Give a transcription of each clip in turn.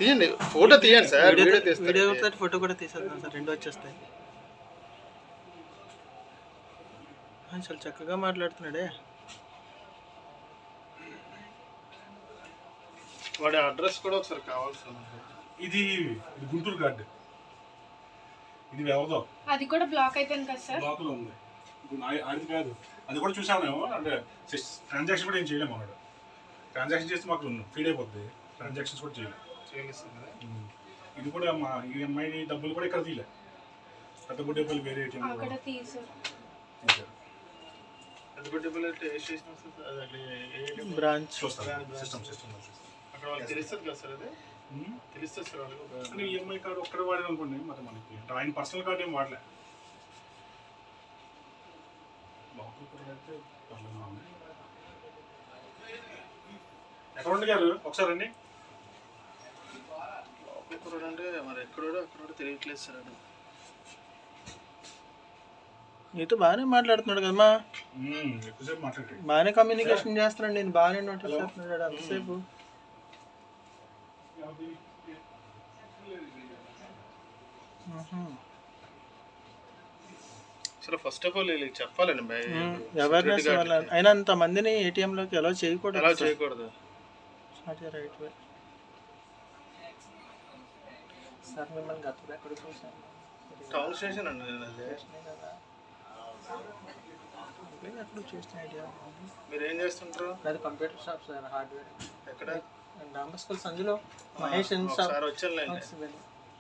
తీయండి, ఫోటో తీయండి sir. Video photo కూడా తీసేద్దాం సార్, రెండు వచ్చేస్తాయి. చాలా చక్కగా మాట్లాడుతున్నాడే. వాడి అడ్రస్ కూడా ఒకసారి కావాలి సార్. ఇది గుంటూరు కార్డు, ఇది ఎవరిదో అది కూడా బ్లాక్ అయిపోయింది కదా సార్. బ్లాక్ లో ఉంది, అది కాదు. అది కూడా చూసాము అంటే ట్రాన్సాక్షన్ కూడా ఏం చేయలేము అన్నాడు. ట్రాన్సాక్షన్ చేస్తే మాకు ఫీడ్ అయిపోద్ది, ట్రాన్సాక్షన్స్ కూడా చేయలేదు. ఇది కూడా మా ఈఎంఐ డబ్బులు కూడా ఇక్కడ తీయలే. పెద్దగుడ్డేపల్లి వేరే అక్కడ తీసారు. బ్రాంచ్ అక్కడ వాళ్ళకి తెలుస్తుంది కదా సార్, అది తెలుస్తుంది సార్ వాళ్ళకి. ఈఎంఐ కార్డు ఒక్కడే వాడేది అనుకోండి, మరి మనకి ఆయన పర్సనల్ కార్డు ఏం వాడలే. ఎక్కడ ఉండి గారు ఒకసారి అండి. లోపల అంటే మరి ఎక్కడో అక్కడ తెలియట్లేదు సార్. అది నీతో బాగానే మాట్లాడుతున్నాడు కదమ్మా, ఎక్కువసేపు మాట్లాడి బాగానే కమ్యూనికేషన్ చేస్తున్నాడు. నేను బాగానే నోటీస్ చేస్తున్నాడు అంతసేపు. ఫస్ట్ ఆఫ్ ఆల్ వీళ్ళకి చెప్పాలండి అవేర్నెస్ వల్ల. అయినా అంత మందిని ఏటీఎంలోకి ఎలా చేయకూడదు, అలా చేయకూడదు రైట్ వే సార్. మిమ్మల్ని గతంలో ఎక్కడ చూసాను, టౌన్ స్టేషన్ అండి. ఎక్కడ చూసిన ఐడియా. మీరు ఏం చేస్తుంటారు? అది కంప్యూటర్ షాప్ సార్, హార్డ్వేర్. ఎక్కడ? రాంబస్కల్ సంజులో మహేష్ షాప్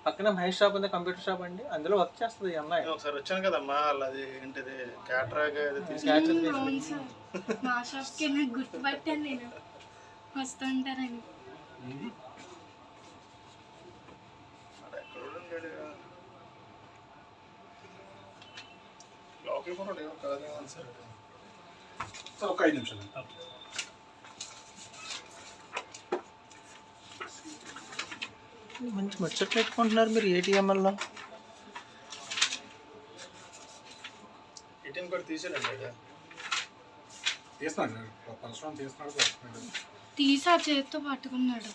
పక్కన మహేష్ షాప్ ఉంది, కంప్యూటర్ షాప్ అండి. అందులో వర్క్ చేస్తుంది ఈ అమ్మాయి. ఒకసారి వచ్చాను కదమ్మా, అది ఏంటిది క్యాటరాగ్ మా షాప్కి నాకు గుర్తుపట్టాను, నేను వస్తుంటారని. లోకల్ ఫోన్ కాదు సార్. ఒక 5 నిమిషాలు. మంచి ముచ్చట్లు పెట్టుకుంటున్నారు మీరు ఏటీఎంలో. ఏటీఎం కార్డు తీసాడండి, తీస్తున్నాడు పరశురాం, తీస్తున్నాడు. తీసి ఆ చేతితో పట్టుకున్నాడు.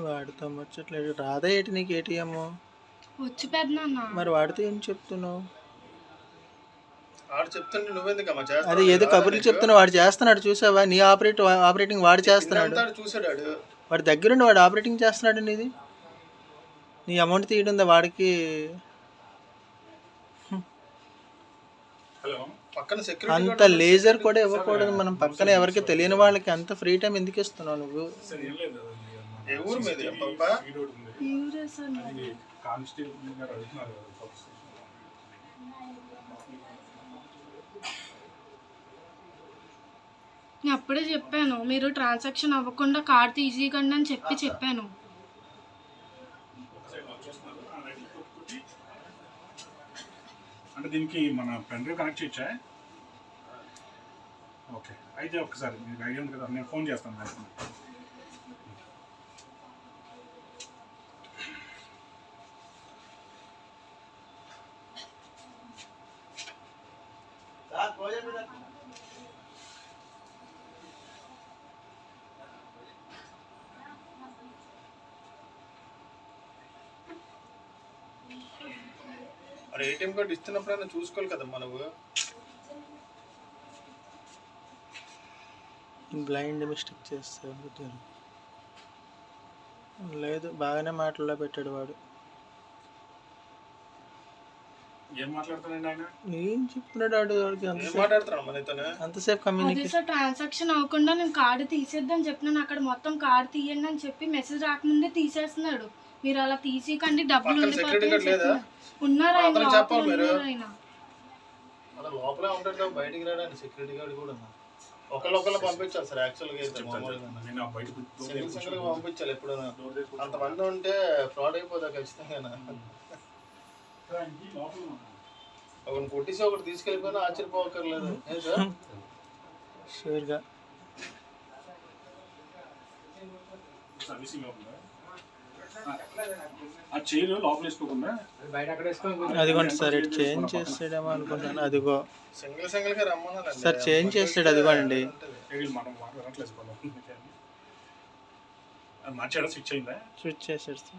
వాడితో ముచ్చట్లేదు. రాదా ఏంటి నీకు ఏటీఎం? వచ్చి పెద్దనాన్న. మరి వాడితో ఏం చెప్తున్నావు? చెప్తుంటే నువ్వెందుకమ్మా చేస్తావు? అది ఏదో కబుర్లు చెప్తున్నావు, వాడు చేస్తున్నాడు చూసావా? నీ ఆపరేటింగ్ వాడు చేస్తున్నాడు. చూసాడు వాడి దగ్గరుండి వాడు ఆపరేటింగ్ చేస్తున్నాడు. నీది నీ అమౌంట్ తీయడం వాడికి. అంత లేజర్ కూడా ఇవ్వకూడదు మనం. పక్కన ఎవరికి తెలియని వాళ్ళకి అంత ఫ్రీ టైం ఎందుకు ఇస్తున్నావు నువ్వు? నేను అప్పుడే చెప్పాను, మీరు ట్రాన్సాక్షన్ అవ్వకుండా కార్డు తీసేయకండి అని చెప్పాను. అంటే దీనికి మన పెన్ డ్రైవ్ కనెక్ట్ చేయొచ్చా? ఓకే, అయితే ఒకసారి మీకు ఐడియా ఉంది కదా, నేను ఫోన్ చేస్తాను. మరి ఏటీఎం కార్డు ఇస్తున్నప్పుడైనా చూసుకోవాలి కదమ్మా నువ్వు. బ్లైండ్ మిస్టేక్ చేస్తాడు. లేదు, బాగానే మాటల్లో పెట్టాడు వాడు. ఏం మాట్లాడుతున్నాడు ఆయన? ఏం చెప్తున్నాడు వాడు? అంతసేపు కమ్యూనికేషన్. ట్రాన్సాక్షన్ అవ్వకుండా నేను కార్డు తీసేద్దని చెప్పినాను. అక్కడ మొత్తం కార్డు తీయండి అని చెప్పి మెసేజ్ రాకముందే తీసేస్తున్నాడు. మీరు అలా తీసేయకండి, డబ్బులు ఉన్నారు ఆయన. లోపలే ఉంటాడు, బయటికి రావడానికి సెక్యూరిటీ గార్డ్ కూడా ఒకళ్ళొకళ్ళు పంపించాలి సార్. యాక్చువల్గా సింగిల్ పంపించాలి. ఎప్పుడైనా అంతమంది ఉంటే ఫ్రాడ్ అయిపోతా ఖచ్చితంగా. ఒకటి కొట్టేసి ఒకటి తీసుకెళ్ళిపోయినా ఆశ్చర్యపోకర్లేదు. షూర్గా ఆ చైర్ లోపల వేసుకోకుండా అదిగోండి సార్, ఇటు చేంజ్ చేసాడేమో అనుకుంటాను. అదిగో సింగిల్ గా రమ్మన్నాను సార్, చేంజ్ చేసాడు. అదిగోండి వీళ్ళు మనం మాట వినట్లేదు అది మార్చాడా స్విచ్ అయిందా స్విచ్ చేసేసి